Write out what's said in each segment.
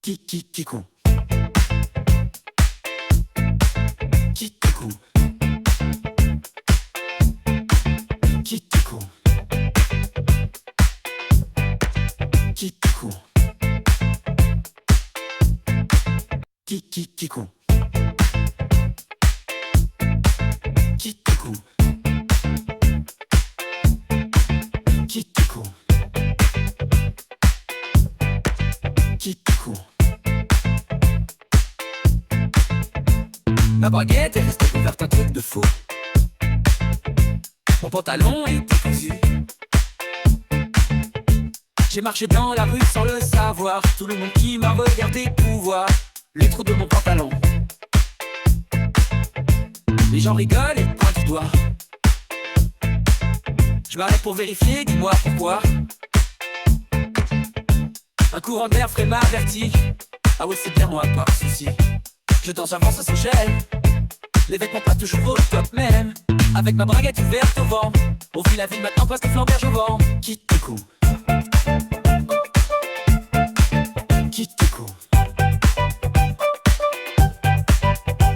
Kikou. Kikou. Kikou. Kikou. Kikou. Kikou. Kikou. Kikou. Ma baguette est restée ouverte, un truc de fou. Mon pantalon était cousu. J'ai marché dans la rue sans le savoir. Tout le monde qui m'a regardé pouvoir les trous de mon pantalon. Les gens rigolent et pointent du doigt. Je m'arrête pour vérifier, dis-moi pourquoi. Un courant d'air frais m'a averti. Ah ouais, c'est bien moi, pas de soucis. Je danse, j'avance à son gel. Les vêtements pas toujours au top même. Avec ma braguette ouverte au vent. On vit la vie maintenant parce que flamberge au vent. Kikou. Kikou.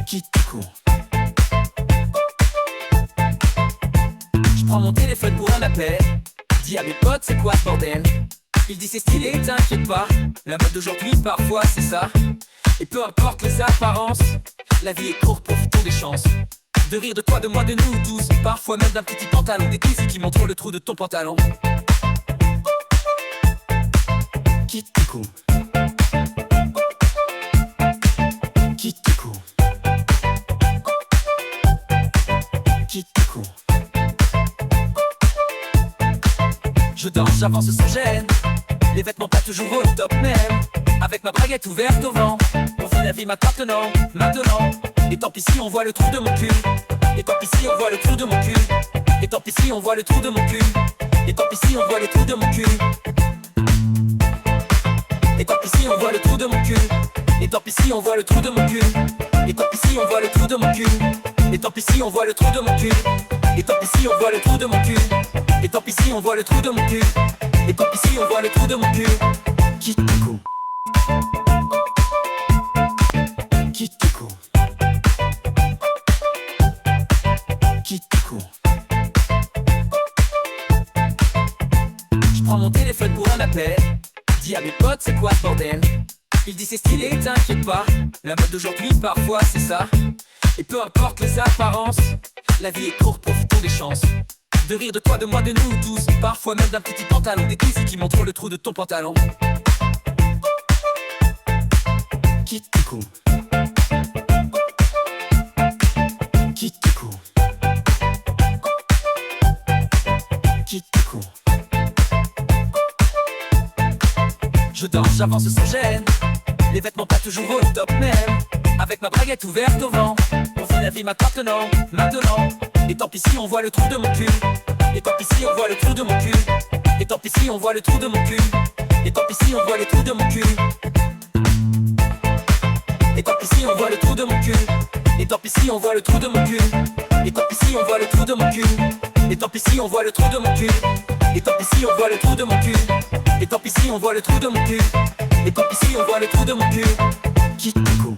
Kikou. Je prends mon téléphone pour un appel. Dis à mes potes c'est quoi ce bordel. Il dit c'est stylé, t'inquiète pas. La mode d'aujourd'hui parfois c'est ça. Et peu importe les apparences, la vie est courte, profitons des chances. De rire de toi, de moi, de nous tous. Parfois même d'un petit pantalon. Des tissus qui montrent le trou de ton pantalon. Kikou. Kikou. Kikou. Je danse, j'avance sans gêne. Les vêtements pas toujours au top même. Avec ma braguette ouverte au vent. On vit la vie maintenant. Et tant pis si on voit le trou de mon cul. Et tant pis si on voit le trou de mon cul. Et tant pis si on voit le trou de mon cul. Et tant pis si on voit le trou de mon cul. Et tant pis si on voit le trou de mon cul. Et tant pis si on voit le trou de mon cul. Et tant pis si on voit le trou de mon cul. Et tant pis si on voit le trou de mon cul. Et tant pis si on voit le trou de mon cul. Et tant pis si on voit le trou de mon cul. Et tant pis si on voit le trou de mon cul. Kikou. Kikou. Kikou. Je prends mon téléphone pour un appel. Dis à mes potes c'est quoi ce bordel. Il dit c'est stylé, t'inquiète pas. La mode d'aujourd'hui parfois c'est ça. Et peu importe les apparences, la vie est courte, profitons des chances. De rire de toi, de moi, de nous tous. Parfois même d'un petit pantalon. Des tissus qui montrent le trou de ton pantalon. Kikou. Kikou. Kikou. Je danse, j'avance sans gêne. Les vêtements pas toujours au top même. Avec ma braguette ouverte au vent. On vit la vie maintenant. Et tant pis si on voit le trou de mon cul. Et tant pis si on voit le trou de mon cul. Et tant pis si on voit le trou de mon cul. Et tant pis si on voit le trou de mon cul. Et tant pis si on voit le trou de mon cul. Et tant pis si on voit le trou de mon cul. Et tant pis si on voit le trou de mon cul. Et tant pis si on voit le trou de mon cul. Et tant pis si on voit le trou de mon cul. Et tant pis si on voit le trou de mon cul. Et tant pis si on voit le trou de mon cul. Kikou.